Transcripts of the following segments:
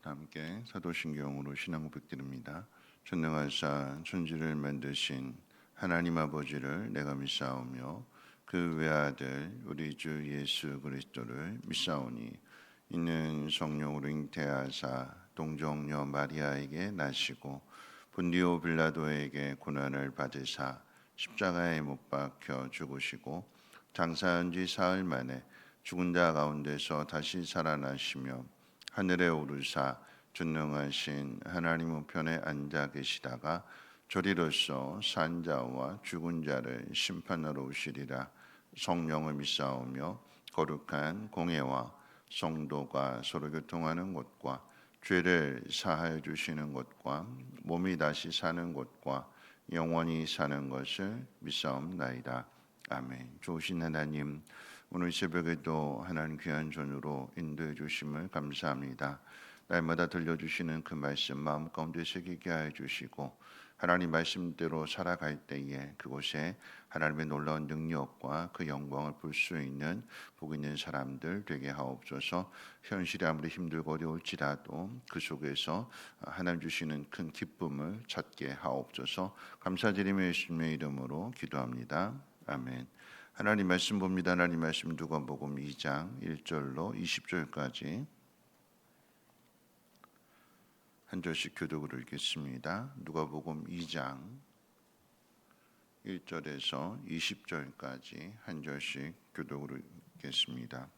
함께 사도신경으로 신앙 고백드립니다. 전능하사 천지를 만드신 하나님 아버지를 내가 믿사오며 그 외아들 우리 주 예수 그리스도를 믿사오니 이는 성령으로 잉태하사 동정녀 마리아에게 나시고 본디오 빌라도에게 고난을 받으사 십자가에 못 박혀 죽으시고 장사한 지 사흘 만에 죽은 자 가운데서 다시 살아나시며 하늘에 오르사 전능하신 하나님 우편에 앉아 계시다가 저리로서 산 자와 죽은 자를 심판하러 오시리라. 성령을 믿사오며 거룩한 공예와 성도가 서로 교통하는 곳과 죄를 사하여 주시는 곳과 몸이 다시 사는 곳과 영원히 사는 것을 믿사옵나이다. 아멘. 좋으신 하나님, 오늘 새벽에도 하나님 귀한 전으로 인도해 주심을 감사합니다. 날마다 들려주시는 그 말씀 마음 가운데 새기게 하여 주시고 하나님 말씀대로 살아갈 때에 그곳에 하나님의 놀라운 능력과 그 영광을 볼 수 있는 복 있는 사람들 되게 하옵소서. 현실이 아무리 힘들고 어려울지라도 그 속에서 하나님 주시는 큰 기쁨을 찾게 하옵소서. 감사드리며 예수님의 이름으로 기도합니다. 아멘. 하나님 말씀 봅니다. 하나님 말씀 누가복음 2장 1절로 20절까지 한 절씩 교독으로 읽겠습니다. 누가복음 2장 1절에서 20절까지 한 절씩 교독으로 읽겠습니다.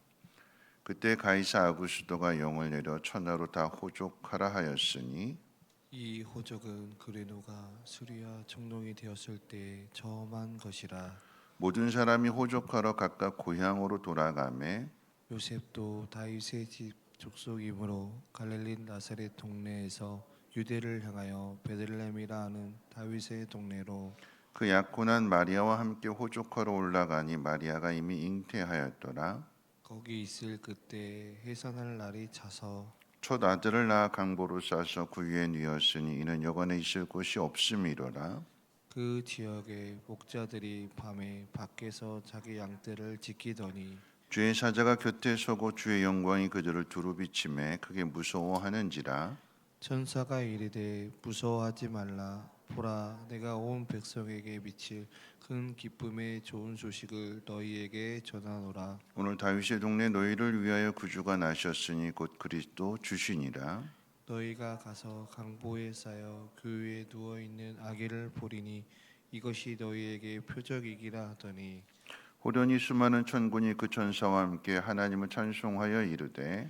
그때 가이사 아구스도가 영을 내려 천하로 다 호족하라 하였으니 이 호적은 그레노가 수리아 총독이 되었을 때 처음한 것이라. 모든 사람이 호족하러 각각 고향으로 돌아가매 요셉도 다윗의 집 족속이므로 갈릴리 나사렛 동네에서 유대를 향하여 베들레헴이라 하는 다윗의 동네로 그 약혼한 마리아와 함께 호족하러 올라가니 마리아가 이미 잉태하였더라. 거기 있을 그때 해산할 날이 차서 첫 아들을 낳아 강보로 싸서 구유에 누웠으니 이는 여관에 있을 곳이 없음이로라. 그 지역의 목자들이 밤에 밖에서 자기 양떼를 지키더니 주의 사자가 곁에 서고 주의 영광이 그들을 두루 비치매 크게 무서워하는지라. 천사가 이르되 무서워하지 말라. 보라, 내가 온 백성에게 미칠 큰 기쁨의 좋은 소식을 너희에게 전하노라. 오늘 다윗의 동네 너희를 위하여 구주가 나셨으니 곧 그리스도 주시니라. 너희가 가서 강보에 쌓여 그 위에 누워 있는 아기를 보리니 이것이 너희에게 표적이기라 하더니 호련히 수많은 천군이 그 천사와 함께 하나님을 찬송하여 이르되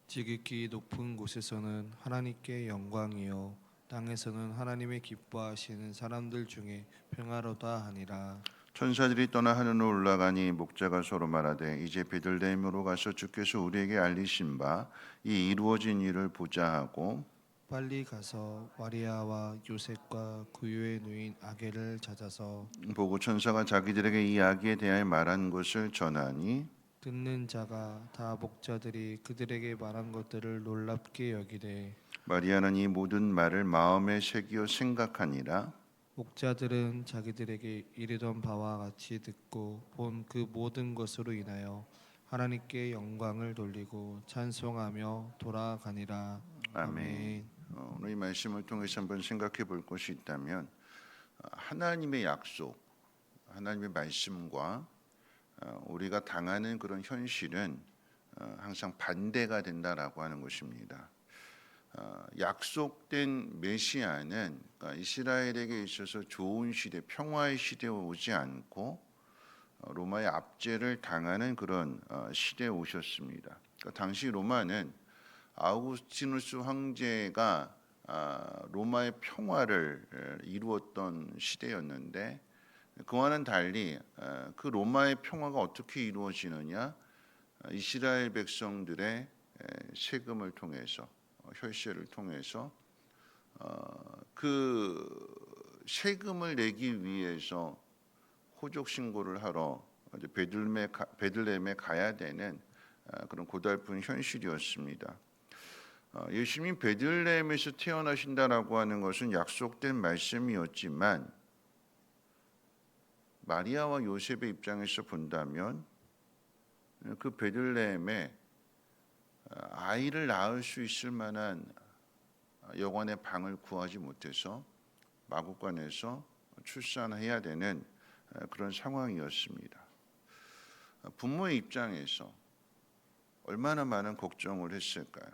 지극히 높은 곳에서는 하나님께 영광이요 땅에서는 하나님의 기뻐하시는 사람들 중에 평화로다 하니라. 천사들이 떠나 하늘로 올라가니 목자가 서로 말하되 이제 베들레헴으로 가서 주께서 우리에게 알리신 바 이 이루어진 일을 보자 하고 빨리 가서 마리아와 요셉과 구유에 누인 아기를 찾아서 보고 천사가 자기들에게 이 아기에 대하여 말한 것을 전하니 듣는 자가 다 목자들이 그들에게 말한 것들을 놀랍게 여기되 마리아는 이 모든 말을 마음에 새기어 생각하니라. 목자들은 자기들에게 이르던 바와 같이 듣고 본 그 모든 것으로 인하여 하나님께 영광을 돌리고 찬송하며 돌아가니라. 아멘. 오늘 이 말씀을 통해서 한번 생각해 볼 것이 있다면 하나님의 약속, 하나님의 말씀과 우리가 당하는 그런 현실은 항상 반대가 된다라고 하는 것입니다. 약속된 메시아는 그러니까 이스라엘에게 있어서 좋은 시대, 평화의 시대에 오지 않고 로마의 압제를 당하는 그런 시대에 오셨습니다. 그러니까 당시 로마는 아우구스티누스 황제가 로마의 평화를 이루었던 시대였는데 그와는 달리 그 로마의 평화가 어떻게 이루어지느냐? 이스라엘 백성들의 세금을 통해서 혈세를 통해서 그 세금을 내기 위해서 호적 신고를 하러 베들레헴에 가야 되는 그런 고달픈 현실이었습니다. 예수님이 베들레헴에서 태어나신다라고 하는 것은 약속된 말씀이었지만 마리아와 요셉의 입장에서 본다면 그 베들레헴에 아이를 낳을 수 있을 만한 여관의 방을 구하지 못해서 마구간에서 출산해야 되는 그런 상황이었습니다. 부모의 입장에서 얼마나 많은 걱정을 했을까요?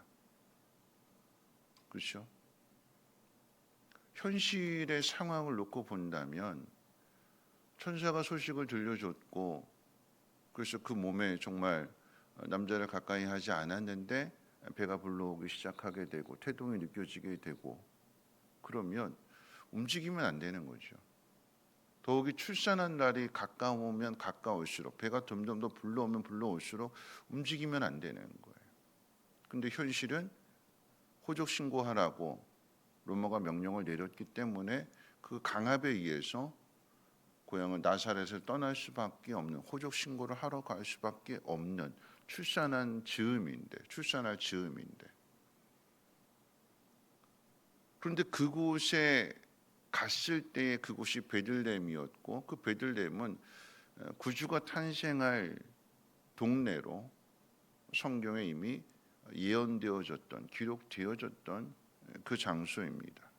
그렇죠? 현실의 상황을 놓고 본다면 천사가 소식을 들려줬고 그래서 그 몸에 정말 남자를 가까이 하지 않았는데 배가 불러오기 시작하게 되고 태동이 느껴지게 되고 그러면 움직이면 안 되는 거죠. 더욱이 출산한 날이 가까우면 가까울수록 배가 점점 더 불러오면 불러올수록 움직이면 안 되는 거예요. 근데 현실은 호적 신고하라고 로마가 명령을 내렸기 때문에 그 강압에 의해서 고향을 나사렛을 떠날 수밖에 없는 호적 신고를 하러 갈 수밖에 없는 출산할 즈음인데 그런데 그곳에 갔을 때의 그곳이 베들레헴이었고 그 베들레헴은 구주가 탄생할 동네로 성경에 이미 예언되어졌던 기록되어졌던 그 장소입니다.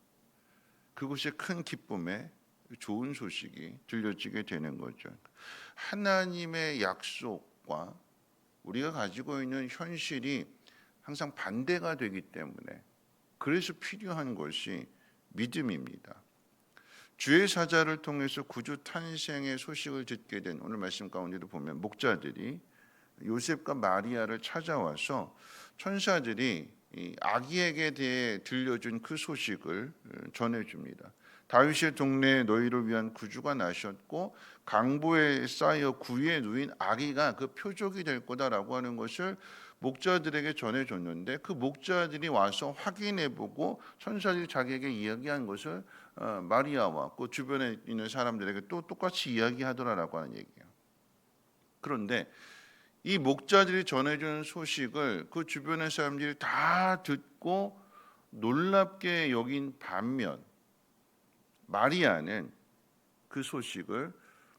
그곳에 큰 기쁨에 좋은 소식이 들려지게 되는 거죠. 하나님의 약속과 우리가 가지고 있는 현실이 항상 반대가 되기 때문에 그래서 필요한 것이 믿음입니다. 주의 사자를 통해서 구주 탄생의 소식을 듣게 된 오늘 말씀 가운데도 보면 목자들이 요셉과 마리아를 찾아와서 천사들이 이 아기에게 대해 들려준 그 소식을 전해줍니다. 다윗의 동네에 너희를 위한 구주가 나셨고 강보에 쌓여 구유에 누인 아기가 그 표적이 될 거다라고 하는 것을 목자들에게 전해줬는데 그 목자들이 와서 확인해보고 천사들이 자기에게 이야기한 것을 마리아와 그 주변에 있는 사람들에게 또 똑같이 이야기하더라라고 하는 얘기예요. 그런데 이 목자들이 전해주는 소식을 그 주변의 사람들이 다 듣고 놀랍게 여긴 반면 마리아는 그 소식을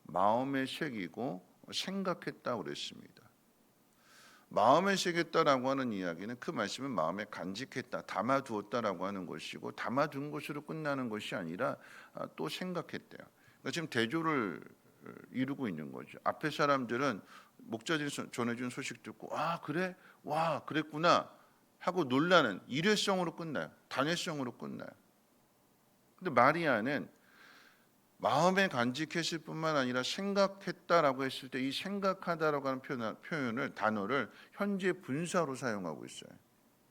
마음에 새기고 생각했다고 그랬습니다. 마음에 새겼다라고 하는 이야기는 그 말씀을 마음에 간직했다, 담아두었다라고 하는 것이고 담아둔 것으로 끝나는 것이 아니라 또 생각했대요. 그러니까 지금 대조를 이루고 있는 거죠. 앞에 사람들은 목자들이 전해준 소식 듣고 그래? 와 그랬구나 하고 놀라는 일회성으로 끝나요. 단회성으로 끝나요. 근데 마리아는 마음에 간직했을 뿐만 아니라 생각했다라고 했을 때 이 생각하다라고 하는 단어를 현재 분사로 사용하고 있어요.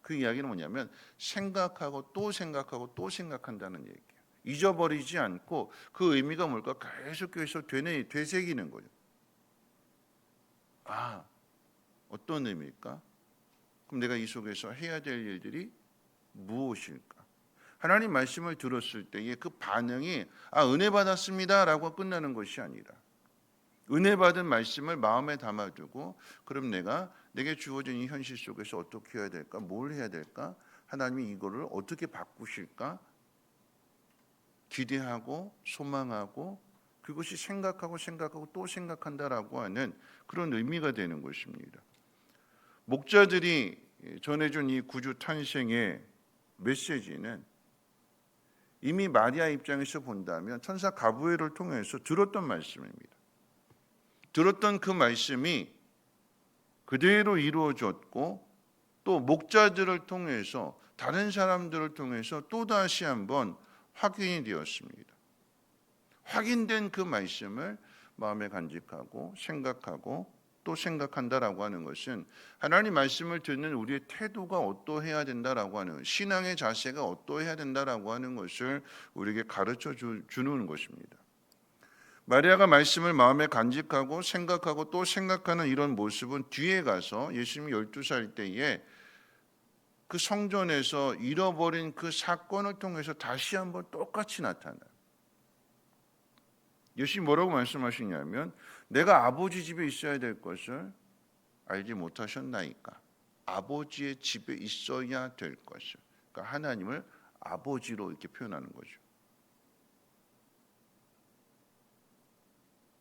그 이야기는 뭐냐면 생각하고 또 생각하고 또 생각한다는 얘기예요. 잊어버리지 않고 그 의미가 뭘까 계속해서 되새기는 거죠. 어떤 의미일까? 그럼 내가 이 속에서 해야 될 일들이 무엇일까? 하나님 말씀을 들었을 때의 그 반응이 은혜 받았습니다라고 끝나는 것이 아니라 은혜 받은 말씀을 마음에 담아두고 그럼 내게 주어진 이 현실 속에서 어떻게 해야 될까? 뭘 해야 될까? 하나님이 이거를 어떻게 바꾸실까? 기대하고 소망하고 그것이 생각하고 또 생각한다라고 하는 그런 의미가 되는 것입니다. 목자들이 전해준 이 구주 탄생의 메시지는 이미 마리아 입장에서 본다면 천사 가브리엘을 통해서 들었던 말씀입니다. 들었던 그 말씀이 그대로 이루어졌고 또 목자들을 통해서 다른 사람들을 통해서 또다시 한번 확인이 되었습니다. 확인된 그 말씀을 마음에 간직하고 생각하고 또 생각한다라고 하는 것은 하나님 말씀을 듣는 우리의 태도가 어떠해야 된다라고 하는 신앙의 자세가 어떠해야 된다라고 하는 것을 우리에게 가르쳐 주는 것입니다. 마리아가 말씀을 마음에 간직하고 생각하고 또 생각하는 이런 모습은 뒤에 가서 예수님이 12살 때에 그 성전에서 잃어버린 그 사건을 통해서 다시 한번 똑같이 나타나요. 예수님이 뭐라고 말씀하시냐면 내가 아버지 집에 있어야 될 것을 알지 못하셨나이까. 아버지의 집에 있어야 될 것을. 그러니까 하나님을 아버지로 이렇게 표현하는 거죠.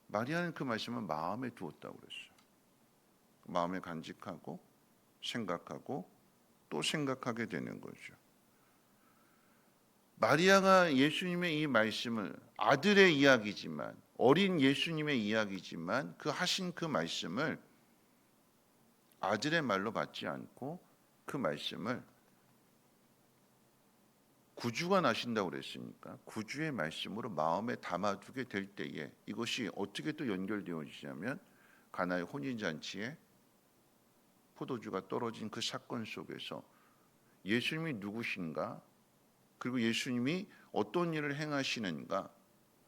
마리아는 그 말씀을 마음에 두었다고 그랬어요. 마음에 간직하고 생각하고 또 생각하게 되는 거죠. 마리아가 예수님의 이 말씀을, 아들의 이야기지만, 어린 예수님의 이야기지만 그 하신 그 말씀을 아들의 말로 받지 않고 그 말씀을 구주가 나신다고 그랬으니까 구주의 말씀으로 마음에 담아두게 될 때에 이것이 어떻게 또 연결되어지냐면 가나의 혼인잔치에 포도주가 떨어진 그 사건 속에서 예수님이 누구신가, 그리고 예수님이 어떤 일을 행하시는가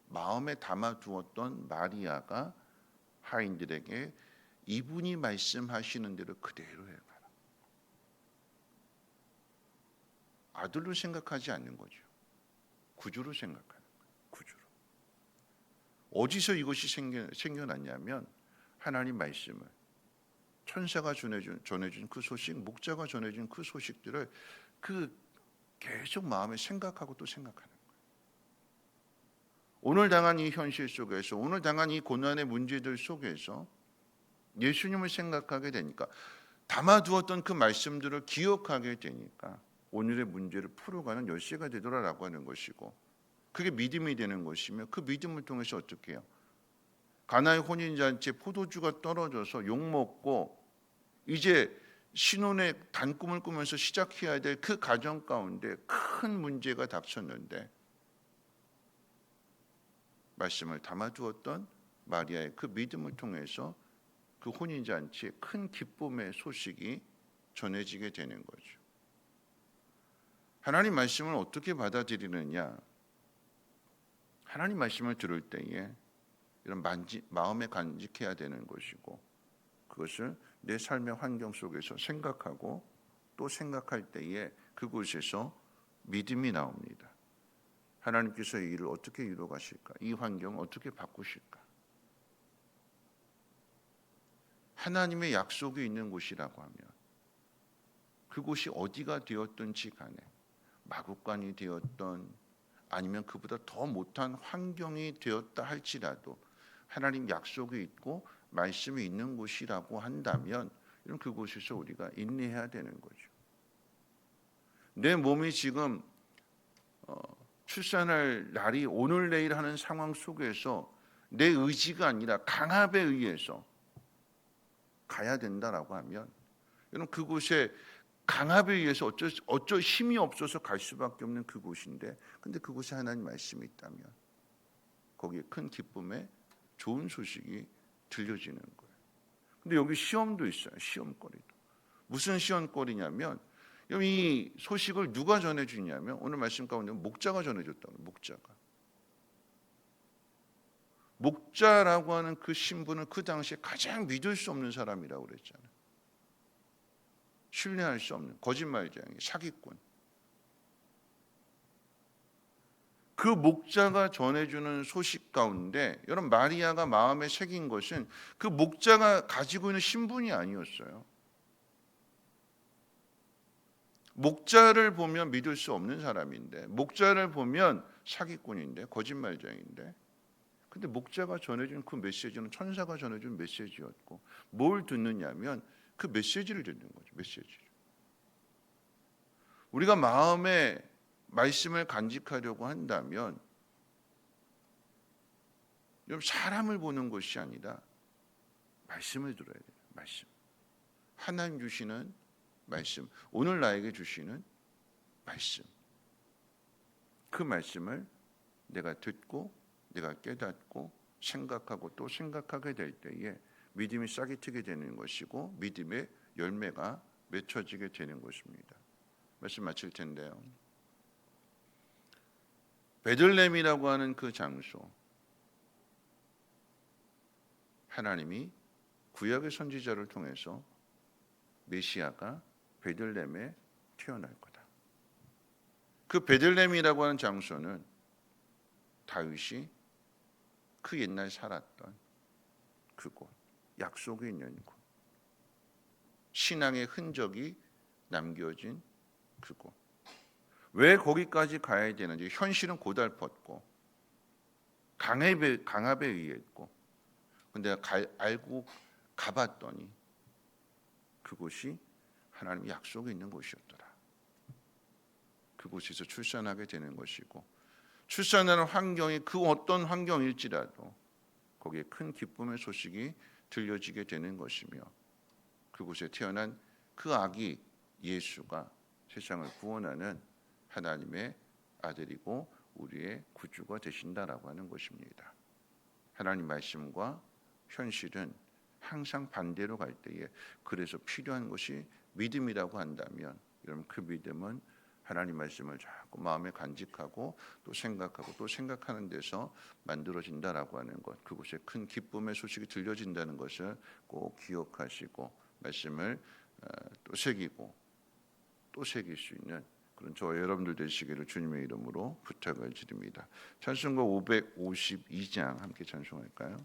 마음에 담아두었던 마리아가 하인들에게 이분이 말씀하시는 대로 그대로 해봐라. 아들로 생각하지 않는 거죠. 구주로 생각하는 거예요. 구주로. 어디서 이것이 생겨났냐면 하나님 말씀을 천사가 전해준 그 소식, 목자가 전해준 그 소식들을 계속 마음에 생각하고 또 생각하는 거예요. 오늘 당한 이 현실 속에서, 오늘 당한 이 고난의 문제들 속에서 예수님을 생각하게 되니까, 담아두었던 그 말씀들을 기억하게 되니까 오늘의 문제를 풀어가는 열쇠가 되더라라고 하는 것이고, 그게 믿음이 되는 것이며, 그 믿음을 통해서 어떻게 해요? 가나의 혼인잔치에 포도주가 떨어져서 욕먹고 이제 신혼의 단꿈을 꾸면서 시작해야 될 그 가정 가운데 큰 문제가 닥쳤는데 말씀을 담아두었던 마리아의 그 믿음을 통해서 그 혼인잔치에 큰 기쁨의 소식이 전해지게 되는 거죠. 하나님 말씀을 어떻게 받아들이느냐? 하나님 말씀을 들을 때에 이런 마음에 간직해야 되는 것이고, 그것을 내 삶의 환경 속에서 생각하고 또 생각할 때에 그곳에서 믿음이 나옵니다. 하나님께서 이 일을 어떻게 이루어 가실까? 이 환경을 어떻게 바꾸실까? 하나님의 약속이 있는 곳이라고 하면 그곳이 어디가 되었든지 간에, 마국간이 되었던 아니면 그보다 더 못한 환경이 되었다 할지라도 하나님 약속이 있고 말씀이 있는 곳이라고 한다면 이런 그곳에서 우리가 인내해야 되는 거죠. 내 몸이 지금 출산할 날이 오늘 내일 하는 상황 속에서 내 의지가 아니라 강압에 의해서 가야 된다라고 하면, 여러분 그곳에 강압에 의해서 어쩔 힘이 없어서 갈 수밖에 없는 그곳인데, 근데 그곳에 하나님 말씀이 있다면 거기에 큰 기쁨의 좋은 소식이 들려지는 거예요. 근데 여기 시험도 있어요. 시험거리도. 무슨 시험거리냐면, 이 소식을 누가 전해주냐면 오늘 말씀 가운데 목자가 전해줬다고. 목자라고 하는 그 신분은 그 당시에 가장 믿을 수 없는 사람이라고 그랬잖아요. 신뢰할 수 없는 거짓말쟁이, 사기꾼. 그 목자가 전해주는 소식 가운데 여러분, 마리아가 마음에 새긴 것은 그 목자가 가지고 있는 신분이 아니었어요. 목자를 보면 믿을 수 없는 사람인데, 목자를 보면 사기꾼인데, 거짓말쟁인데, 근데 목자가 전해준 그 메시지는 천사가 전해준 메시지였고, 뭘 듣느냐면 그 메시지를 듣는 거죠. 메시지를. 우리가 마음에 말씀을 간직하려고 한다면 사람을 보는 것이 아니라 말씀을 들어야 돼요. 말씀. 하나님 주시는 말씀, 오늘 나에게 주시는 말씀. 그 말씀을 내가 듣고 내가 깨닫고 생각하고 또 생각하게 될 때에 믿음이 싹이 트게 되는 것이고, 믿음의 열매가 맺혀지게 되는 것입니다. 말씀 마칠 텐데요. 베들레헴이라고 하는 그 장소, 하나님이 구약의 선지자를 통해서 메시아가 베들레헴에 태어날 거다. 그 베들레헴이라고 하는 장소는 다윗이 그 옛날 살았던 그곳, 약속이 있는 곳, 신앙의 흔적이 남겨진 그곳. 왜 거기까지 가야 되는지, 현실은 고달팠고 강압에 의했고, 근데 알고 가봤더니 그곳이 하나님의 약속이 있는 곳이었더라. 그곳에서 출산하게 되는 것이고, 출산하는 환경이 그 어떤 환경일지라도 거기에 큰 기쁨의 소식이 들려지게 되는 것이며, 그곳에 태어난 그 아기 예수가 세상을 구원하는 하나님의 아들이고 우리의 구주가 되신다라고 하는 것입니다. 하나님 말씀과 현실은 항상 반대로 갈 때에 그래서 필요한 것이 믿음이라고 한다면, 여러분 그 믿음은 하나님 말씀을 자꾸 마음에 간직하고 또 생각하고 또 생각하는 데서 만들어진다라고 하는 것, 그곳에 큰 기쁨의 소식이 들려진다는 것을 꼭 기억하시고 말씀을 또 새기고 또 새길 수 있는 그런 저와 여러분들 되시기를 주님의 이름으로 부탁을 드립니다. 찬송가 552장 함께 찬송할까요?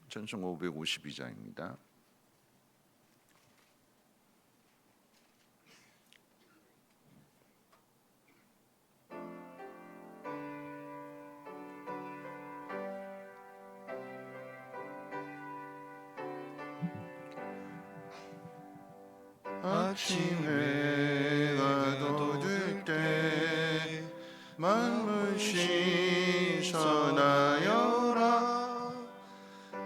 찬송가 552장입니다. 아침 해가 돋을 때 만물 씻어나여라.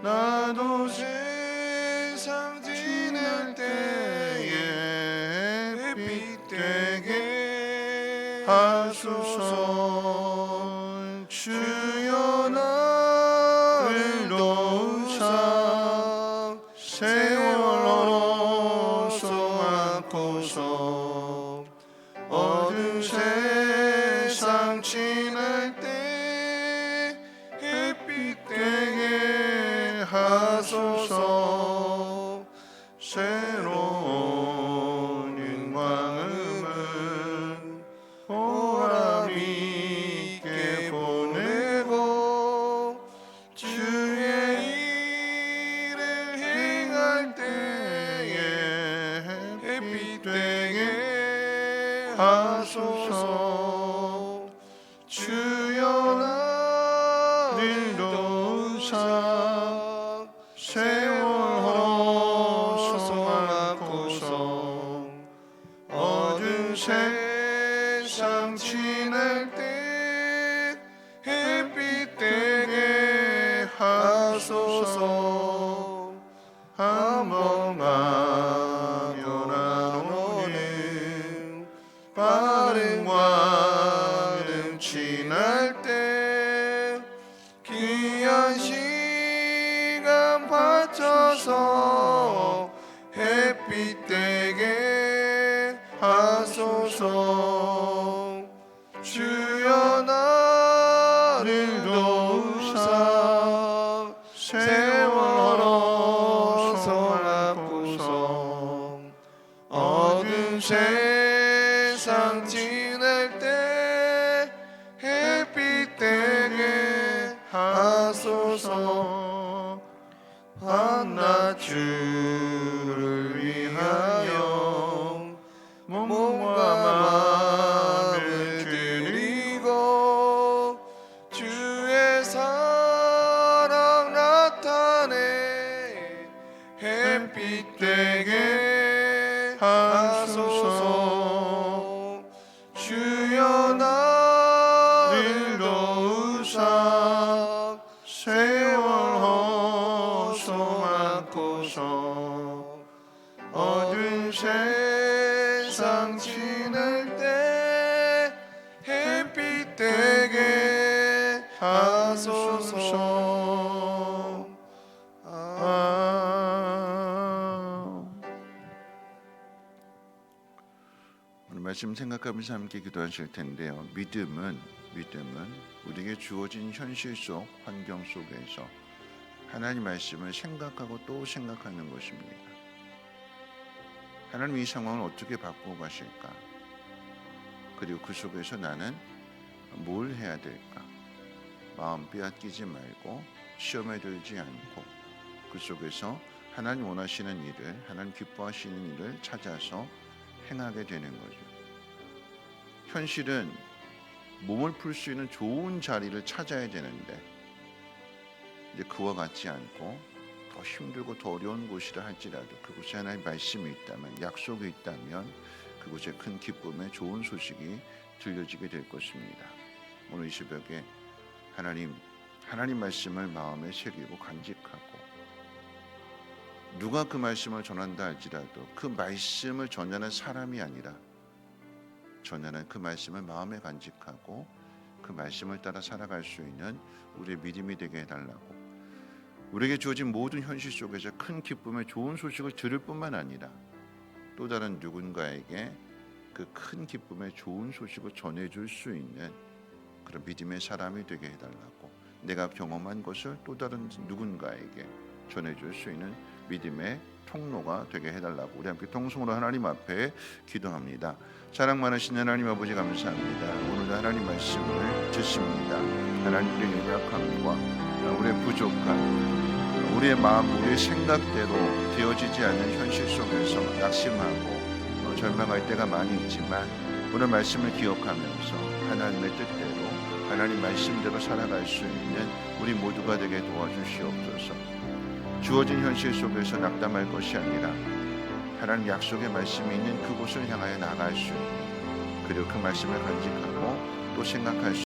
나도 세상 지낼 때에 햇빛 되게 하소서. 주여 나를 도우사 세월호 소망고서 어두운 세상 지날 때 햇빛 되게 하소서. 새로운 영광음은 보람 있게 보내고 주의 일을 행할 때에 햇빛 되게 하소서. 주여 나를 도우사 세월호 소망고서 어두운 세상 지날 때 햇빛 되게 하소서. 한번가며 나오는 빠른 관음 지날 때 귀한 시간 바쳐서 햇빛 되게 하소서. 주여 나를 도우사 세월호 소망고서 어두운 세상 지날 때 햇빛 되게 하소서. 한낱 주를 위하여 몸과 마음을 드리고 주의 사랑 나타내 햇빛 되게 하소서. 주여 나를 도우사 세월호 소망고서 어두운 세상 지날 때 햇빛 되게 하소서. 오늘 말씀 생각하면서 함께 기도하실 텐데요. 믿음은 우리에게 주어진 현실 속 환경 속에서 하나님 말씀을 생각하고 또 생각하는 것입니다. 하나님 이 상황을 어떻게 바꾸어 가실까? 그리고 그 속에서 나는 뭘 해야 될까? 마음 빼앗기지 말고 시험에 들지 않고 그 속에서 하나님 원하시는 일을, 하나님 기뻐하시는 일을 찾아서 행하게 되는 거죠. 현실은 몸을 풀 수 있는 좋은 자리를 찾아야 되는데 이제 그와 같지 않고 더 힘들고 더 어려운 곳이라 할지라도 그곳에 하나님의 말씀이 있다면, 약속이 있다면 그곳에 큰 기쁨의 좋은 소식이 들려지게 될 것입니다. 오늘 이 새벽에 하나님 말씀을 마음에 새기고 간직하고, 누가 그 말씀을 전한다 할지라도 그 말씀을 전하는 사람이 아니라 전하는 그 말씀을 마음에 간직하고 그 말씀을 따라 살아갈 수 있는 우리의 믿음이 되게 해달라고, 우리에게 주어진 모든 현실 속에서 큰 기쁨의 좋은 소식을 들을 뿐만 아니라 또 다른 누군가에게 그 큰 기쁨의 좋은 소식을 전해줄 수 있는 그런 믿음의 사람이 되게 해달라고, 내가 경험한 것을 또 다른 누군가에게 전해줄 수 있는 믿음의 통로가 되게 해달라고 우리 함께 통성으로 하나님 앞에 기도합니다. 사랑 많으신 하나님 아버지, 감사합니다. 오늘도 하나님 말씀을 듣습니다. 하나님, 우리의 연약함과 우리의 부족함, 우리의 마음, 우리의 생각대로 되어지지 않는 현실 속에서 낙심하고 절망할 때가 많이 있지만, 오늘 말씀을 기억하면서 하나님의 뜻대로 하나님 말씀대로 살아갈 수 있는 우리 모두가 되게 도와주시옵소서. 주어진 현실 속에서 낙담할 것이 아니라 하나님 약속의 말씀이 있는 그곳을 향하여 나아갈 수 있는, 그리고 그 말씀을 간직하고 또 생각할 수